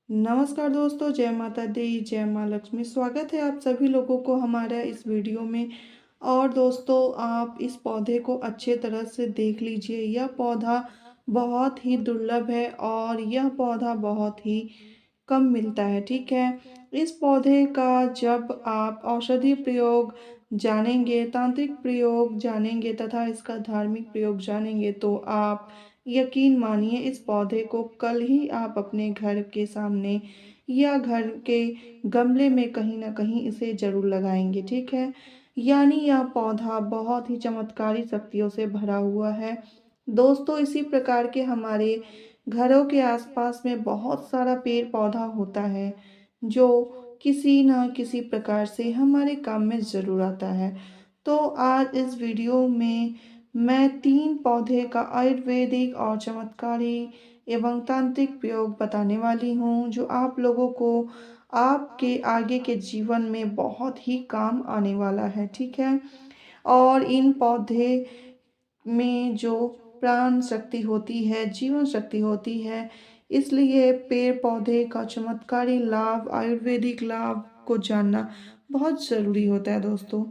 नमस्कार दोस्तों, जय माता दी, जय माँ लक्ष्मी। स्वागत है आप सभी लोगों को हमारा इस वीडियो में। और दोस्तों, आप इस पौधे को अच्छे तरह से देख लीजिए। यह पौधा बहुत ही दुर्लभ है और यह पौधा बहुत ही कम मिलता है, ठीक है। इस पौधे का जब आप औषधि प्रयोग जानेंगे, तांत्रिक प्रयोग जानेंगे तथा इसका धार्मिक प्रयोग जानेंगे तो आप यकीन मानिए इस पौधे को कल ही आप अपने घर के सामने या घर के गमले में कहीं ना कहीं इसे जरूर लगाएंगे, ठीक है। यानी यह पौधा बहुत ही चमत्कारी शक्तियों से भरा हुआ है। दोस्तों, इसी प्रकार के हमारे घरों के आसपास में बहुत सारा पेड़ पौधा होता है जो किसी न किसी प्रकार से हमारे काम में ज़रूर आता है। तो आज इस वीडियो में मैं 3 पौधे का आयुर्वेदिक और चमत्कारी एवं तांत्रिक प्रयोग बताने वाली हूँ जो आप लोगों को आपके आगे के जीवन में बहुत ही काम आने वाला है, ठीक है। और इन पौधे में जो प्राण शक्ति होती है, जीवन शक्ति होती है, इसलिए पेड़ पौधे का चमत्कारी लाभ, आयुर्वेदिक लाभ को जानना बहुत ज़रूरी होता है दोस्तों।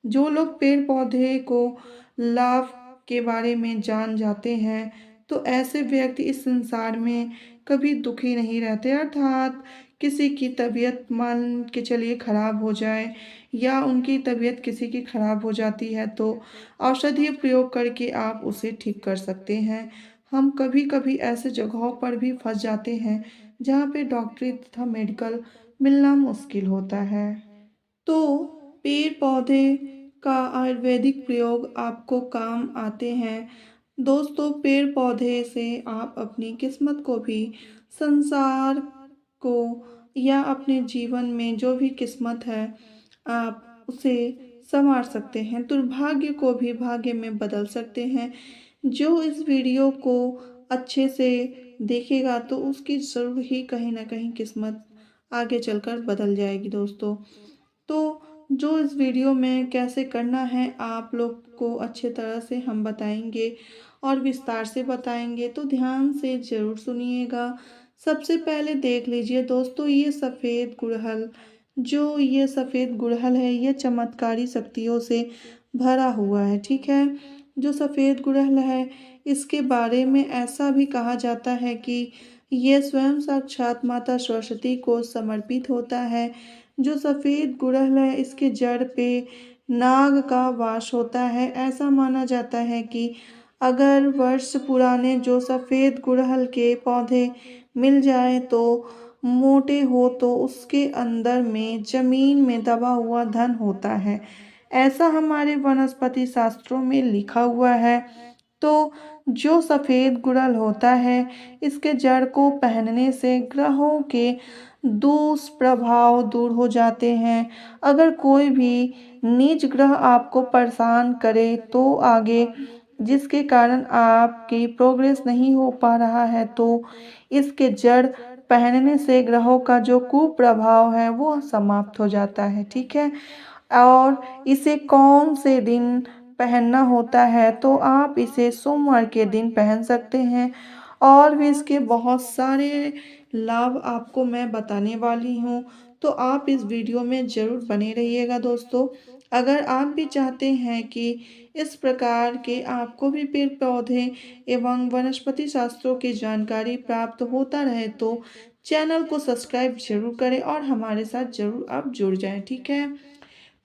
जो लोग पेड़ पौधे को लाभ के बारे में जान जाते हैं तो ऐसे व्यक्ति इस संसार में कभी दुखी नहीं रहते। अर्थात किसी की तबीयत मान के चलिए खराब हो जाए या उनकी तबीयत किसी की खराब हो जाती है तो औषधीय प्रयोग करके आप उसे ठीक कर सकते हैं। हम कभी कभी ऐसे जगहों पर भी फंस जाते हैं जहाँ पे डॉक्टरी तथा मेडिकल मिलना मुश्किल होता है। तो पेड़ पौधे का आयुर्वेदिक प्रयोग आपको काम आते हैं। दोस्तों, पेड़ पौधे से आप अपनी किस्मत को भी, संसार को या अपने जीवन में जो भी किस्मत है आप उसे संवार सकते हैं। दुर्भाग्य को भी भाग्य में बदल सकते हैं। जो इस वीडियो को अच्छे से देखेगा तो उसकी ज़रूर ही कहीं ना कहीं किस्मत आगे चलकर बदल जाएगी दोस्तों। तो जो इस वीडियो में कैसे करना है आप लोग को अच्छे तरह से हम बताएंगे और विस्तार से बताएंगे, तो ध्यान से ज़रूर सुनिएगा। सबसे पहले देख लीजिए दोस्तों, ये सफ़ेद गुड़हल है, ये चमत्कारी शक्तियों से भरा हुआ है, ठीक है। जो सफ़ेद गुड़हल है इसके बारे में ऐसा भी कहा जाता है कि ये स्वयं साक्षात माता सरस्वती को समर्पित होता है। जो सफ़ेद गुड़हल है इसके जड़ पे नाग का वास होता है। ऐसा माना जाता है कि अगर वर्ष पुराने जो सफ़ेद गुड़हल के पौधे मिल जाए तो मोटे हो तो उसके अंदर में जमीन में दबा हुआ धन होता है। ऐसा हमारे वनस्पति शास्त्रों में लिखा हुआ है। तो जो सफ़ेद गुड़हल होता है इसके जड़ को पहनने से ग्रहों के दुष्प्रभाव दूर हो जाते हैं। अगर कोई भी नीच ग्रह आपको परेशान करे तो आगे जिसके कारण आपकी प्रोग्रेस नहीं हो पा रहा है तो इसके जड़ पहनने से ग्रहों का जो कुप्रभाव है वो समाप्त हो जाता है, ठीक है। और इसे कौन से दिन पहनना होता है तो आप इसे सोमवार के दिन पहन सकते हैं। और भी इसके बहुत सारे लाभ आपको मैं बताने वाली हूँ, तो आप इस वीडियो में ज़रूर बने रहिएगा दोस्तों। अगर आप भी चाहते हैं कि इस प्रकार के आपको भी पेड़ पौधे एवं वनस्पति शास्त्रों की जानकारी प्राप्त होता रहे तो चैनल को सब्सक्राइब जरूर करें और हमारे साथ जरूर आप जुड़ जाएं, ठीक है।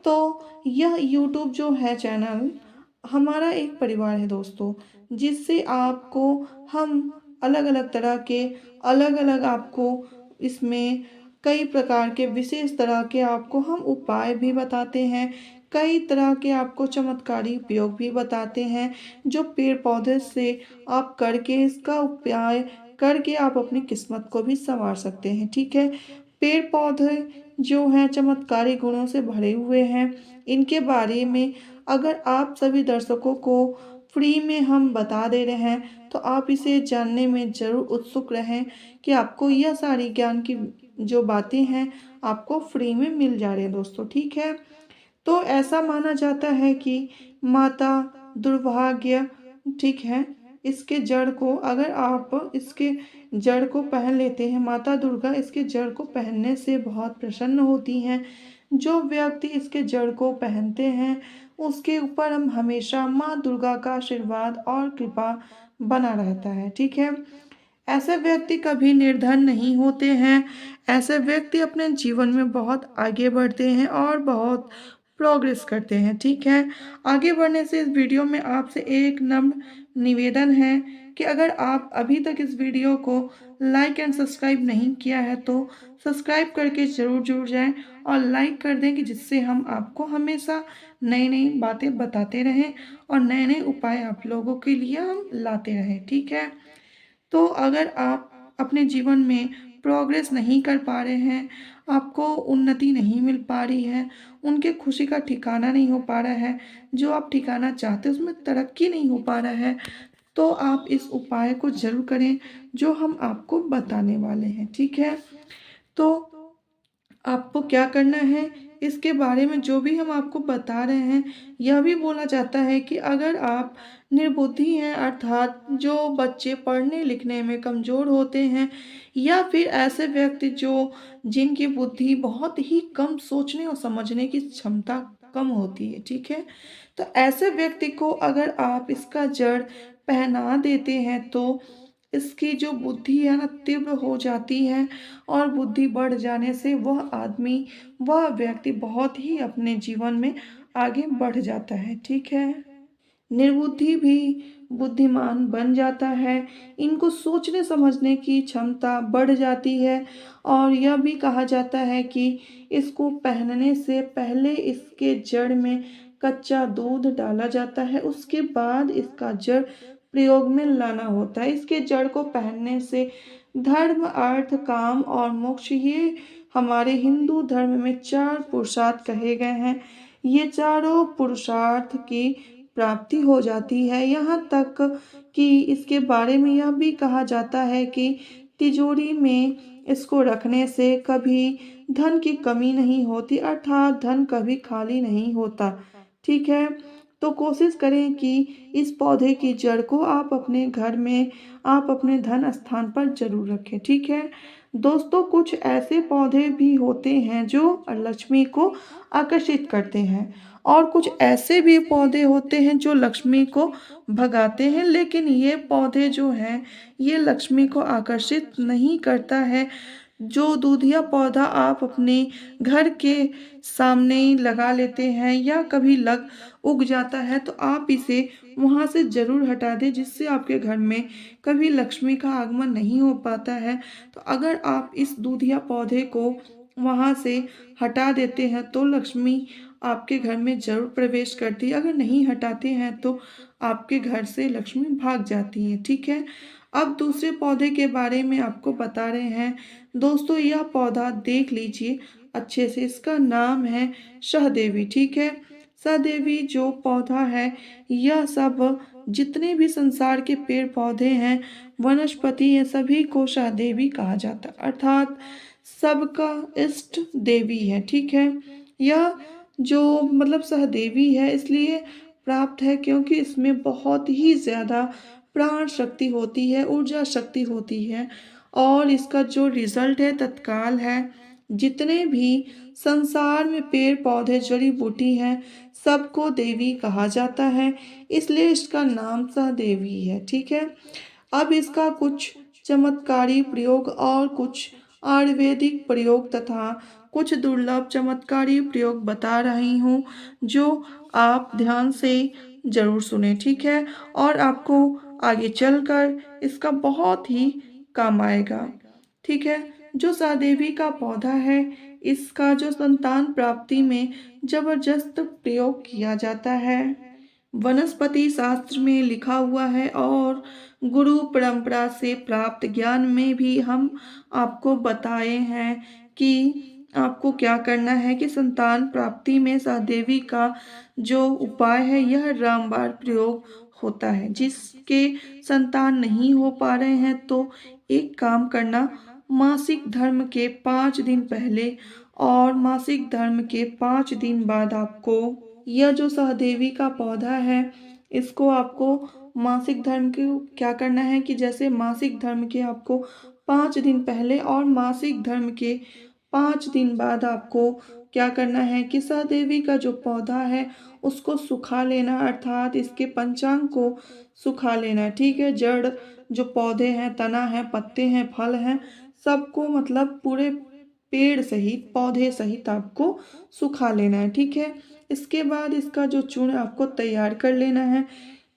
तो यह यूट्यूब जो है चैनल हमारा एक परिवार है दोस्तों, जिससे आपको हम अलग अलग तरह के, अलग अलग आपको इसमें कई प्रकार के विशेष तरह के आपको हम उपाय भी बताते हैं। कई तरह के आपको चमत्कारी उपयोग भी बताते हैं जो पेड़ पौधे से आप करके इसका उपाय करके आप अपनी किस्मत को भी संवार सकते हैं, ठीक है। पेड़ पौधे जो हैं चमत्कारी गुणों से भरे हुए हैं। इनके बारे में अगर आप सभी दर्शकों को फ्री में हम बता दे रहे हैं तो आप इसे जानने में ज़रूर उत्सुक रहें कि आपको यह सारी ज्ञान की जो बातें हैं आपको फ्री में मिल जा रहे हैं दोस्तों, ठीक है। तो ऐसा माना जाता है कि माता दुर्भाग्य, ठीक है, इसके जड़ को अगर आप इसके जड़ को पहन लेते हैं, माता दुर्गा इसके जड़ को पहनने से बहुत प्रसन्न होती हैं। जो व्यक्ति इसके जड़ को पहनते हैं उसके ऊपर हम हमेशा माँ दुर्गा का आशीर्वाद और कृपा बना रहता है। ठीक है। ऐसे व्यक्ति कभी निर्धन नहीं होते हैं। ऐसे व्यक्ति अपने जीवन में बहुत आगे बढ़ते हैं और बहुत प्रोग्रेस करते हैं। ठीक है। आगे बढ़ने से इस वीडियो में आपसे एक नम्र निवेदन है कि अगर आप अभी तक इस वीडियो को लाइक एंड सब्सक्राइब नहीं किया है तो सब्सक्राइब करके ज़रूर जुड़ जाएं और लाइक कर दें कि जिससे हम आपको हमेशा नई नई बातें बताते रहें और नए नए उपाय आप लोगों के लिए हम लाते रहें। ठीक है। तो अगर आप अपने जीवन में प्रोग्रेस नहीं कर पा रहे हैं, आपको उन्नति नहीं मिल पा रही है, उनके खुशी का ठिकाना नहीं हो पा रहा है, जो आप ठिकाना चाहते हैं उसमें तरक्की नहीं हो पा रहा है, तो आप इस उपाय को ज़रूर करें जो हम आपको बताने वाले हैं। ठीक है। तो आपको क्या करना है इसके बारे में जो भी हम आपको बता रहे हैं, यह भी बोला जाता है कि अगर आप निर्बुद्धि हैं अर्थात जो बच्चे पढ़ने लिखने में कमज़ोर होते हैं या फिर ऐसे व्यक्ति जो जिनकी बुद्धि बहुत ही कम सोचने और समझने की क्षमता कम होती है। ठीक है। तो ऐसे व्यक्ति को अगर आप इसका जड़ पहना देते हैं तो इसकी जो बुद्धि है ना तीव्र हो जाती है और बुद्धि बढ़ जाने से वह व्यक्ति बहुत ही अपने जीवन में आगे बढ़ जाता है। ठीक है। निर्बुद्धि भी बुद्धिमान बन जाता है। इनको सोचने समझने की क्षमता बढ़ जाती है और यह भी कहा जाता है कि इसको पहनने से पहले इसके जड़ में कच्चा दूध डाला जाता है, उसके बाद इसका जड़ प्रयोग में लाना होता है। इसके जड़ को पहनने से धर्म अर्थ काम और मोक्ष ये हमारे हिंदू धर्म में 4 पुरुषार्थ कहे गए हैं। ये चारों पुरुषार्थ की प्राप्ति हो जाती है। यहाँ तक कि इसके बारे में यह भी कहा जाता है कि तिजोरी में इसको रखने से कभी धन की कमी नहीं होती अर्थात धन कभी खाली नहीं होता। ठीक है। तो कोशिश करें कि इस पौधे की जड़ को आप अपने घर में आप अपने धन स्थान पर जरूर रखें। ठीक है। दोस्तों कुछ ऐसे पौधे भी होते हैं जो लक्ष्मी को आकर्षित करते हैं और कुछ ऐसे भी पौधे होते हैं जो लक्ष्मी को भगाते हैं, लेकिन ये पौधे जो हैं ये लक्ष्मी को आकर्षित नहीं करता है। जो दूधिया पौधा आप अपने घर के सामने ही लगा लेते हैं या कभी उग जाता है तो आप इसे वहाँ से ज़रूर हटा दें, जिससे आपके घर में कभी लक्ष्मी का आगमन नहीं हो पाता है। तो अगर आप इस दूधिया पौधे को वहाँ से हटा देते हैं तो लक्ष्मी आपके घर में ज़रूर प्रवेश करती है। अगर नहीं हटाते हैं तो आपके घर से लक्ष्मी भाग जाती है। ठीक है। अब दूसरे पौधे के बारे में आपको बता रहे हैं। दोस्तों यह पौधा देख लीजिए अच्छे से, इसका नाम है सहदेवी। ठीक है। सहदेवी जो पौधा है यह सब जितने भी संसार के पेड़ पौधे हैं वनस्पति हैं सभी को सहदेवी कहा जाता है अर्थात सबका इष्ट देवी है। ठीक है। यह जो सहदेवी है इसलिए प्राप्त है क्योंकि इसमें बहुत ही ज़्यादा प्राण शक्ति होती है, ऊर्जा शक्ति होती है और इसका जो रिजल्ट है तत्काल है। जितने भी संसार में पेड़ पौधे जड़ी बूटी हैं सबको देवी कहा जाता है, इसलिए इसका नाम सहदेवी है। ठीक है। अब इसका कुछ चमत्कारी प्रयोग और कुछ आयुर्वेदिक प्रयोग तथा कुछ दुर्लभ चमत्कारी प्रयोग बता रही हूँ जो आप ध्यान से जरूर सुने। ठीक है। और आपको आगे चलकर इसका बहुत ही काम आएगा। ठीक है। जो सहदेवी का पौधा है इसका जो संतान प्राप्ति में जबरदस्त प्रयोग किया जाता है। वनस्पति शास्त्र में लिखा हुआ है और गुरु परंपरा से प्राप्त ज्ञान में भी हम आपको बताए हैं कि आपको क्या करना है कि संतान प्राप्ति में सहदेवी का जो उपाय है यह रामबाण प्रयोग होता है। जिसके संतान नहीं हो पा रहे हैं तो एक काम करना, मासिक धर्म के 5 दिन पहले और मासिक धर्म के 5 दिन बाद आपको यह जो सहदेवी का पौधा है इसको आपको मासिक धर्म को क्या करना है कि जैसे मासिक धर्म के आपको 5 दिन पहले और मासिक धर्म के 5 दिन बाद आपको क्या करना है कि सहदेवी का जो पौधा है उसको सुखा लेना, अर्थात इसके पंचांग को सुखा लेना है, ठीक है। जड़ जो पौधे हैं, तना है, पत्ते हैं, फल हैं, सबको मतलब पूरे पेड़ सहित, पौधे सहित आपको सुखा लेना है, ठीक है। इसके बाद इसका जो चूर्ण आपको तैयार कर लेना है।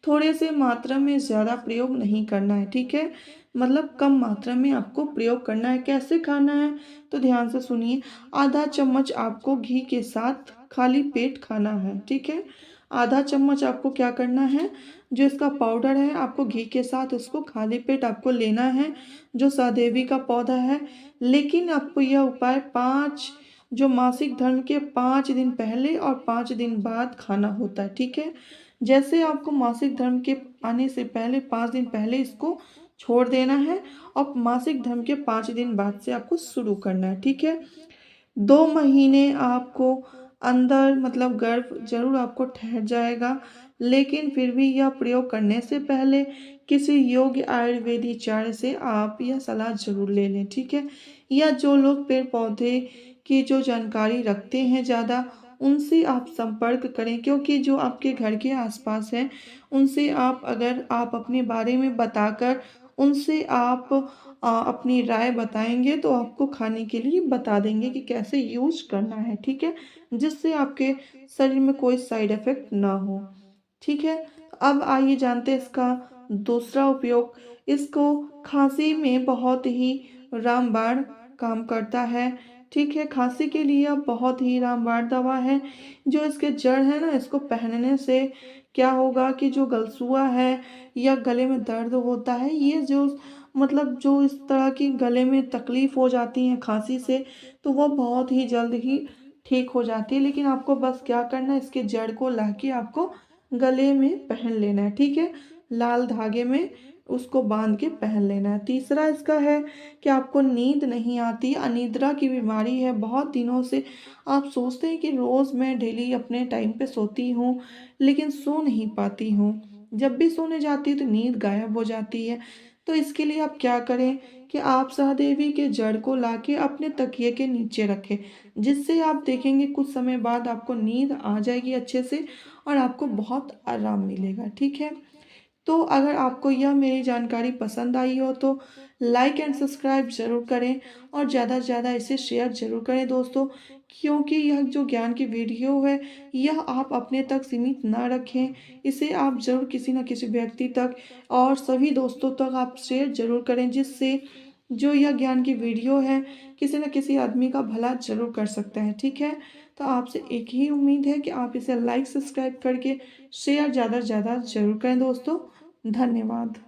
थोड़े से मात्रा में ज़्यादा प्रयोग नहीं करना है, ठीक है। मतलब कम मात्रा में आपको प्रयोग करना है। कैसे खाना है तो ध्यान से सुनिए। आधा चम्मच आपको घी के साथ खाली पेट खाना है, ठीक है। आधा चम्मच आपको क्या करना है, जो इसका पाउडर है आपको घी के साथ उसको खाली पेट आपको लेना है, जो सहदेवी का पौधा है। लेकिन आपको यह उपाय 5 जो मासिक धर्म के 5 दिन पहले और 5 दिन बाद खाना होता है, ठीक है। जैसे आपको मासिक धर्म के आने से पहले 5 दिन पहले इसको छोड़ देना है और मासिक धर्म के 5 दिन बाद से आपको शुरू करना है, ठीक है। 2 महीने आपको अंदर मतलब गर्भ जरूर आपको ठहर जाएगा, लेकिन फिर भी यह प्रयोग करने से पहले किसी योग्य आयुर्वेदिचार्य से आप यह सलाह जरूर ले लें, ठीक है। या जो लोग पेड़ पौधे की जो जानकारी रखते हैं ज़्यादा, उनसे आप संपर्क करें, क्योंकि जो आपके घर के आसपास हैं उनसे आप अगर आप अपने बारे में बताकर उनसे आप अपनी राय बताएंगे तो आपको खाने के लिए बता देंगे कि कैसे यूज करना है, ठीक है। जिससे आपके शरीर में कोई साइड इफेक्ट ना हो, ठीक है। अब आइए जानते हैं इसका दूसरा उपयोग। इसको खांसी में बहुत ही रामबाण काम करता है, ठीक है। खांसी के लिए यह बहुत ही रामबाण दवा है। जो इसके जड़ है ना, इसको पहनने से क्या होगा कि जो गलसुआ है या गले में दर्द होता है, ये जो मतलब जो इस तरह की गले में तकलीफ हो जाती है खांसी से, तो वो बहुत ही जल्द ही ठीक हो जाती है। लेकिन आपको बस क्या करना है, इसके जड़ को लाके आपको गले में पहन लेना है, ठीक है। लाल धागे में उसको बांध के पहन लेना है। तीसरा इसका है कि आपको नींद नहीं आती, अनिद्रा की बीमारी है बहुत दिनों से, आप सोचते हैं कि रोज़ मैं डेली अपने टाइम पे सोती हूँ लेकिन सो नहीं पाती हूँ, जब भी सोने जाती है तो नींद गायब हो जाती है। तो इसके लिए आप क्या करें कि आप सहदेवी के जड़ को लाके अपने तकिए के नीचे रखें, जिससे आप देखेंगे कुछ समय बाद आपको नींद आ जाएगी अच्छे से और आपको बहुत आराम मिलेगा, ठीक है। तो अगर आपको यह मेरी जानकारी पसंद आई हो तो लाइक एंड सब्सक्राइब ज़रूर करें और ज़्यादा से ज़्यादा इसे शेयर ज़रूर करें दोस्तों, क्योंकि यह जो ज्ञान की वीडियो है यह आप अपने तक सीमित ना रखें, इसे आप ज़रूर किसी न किसी व्यक्ति तक और सभी दोस्तों तक आप शेयर ज़रूर करें, जिससे जो यह ज्ञान की वीडियो है किसी न किसी आदमी का भला ज़रूर कर सकता है, ठीक है। तो आपसे एक ही उम्मीद है कि आप इसे लाइक सब्सक्राइब करके शेयर ज़्यादा से ज़्यादा ज़रूर करें दोस्तों। धन्यवाद।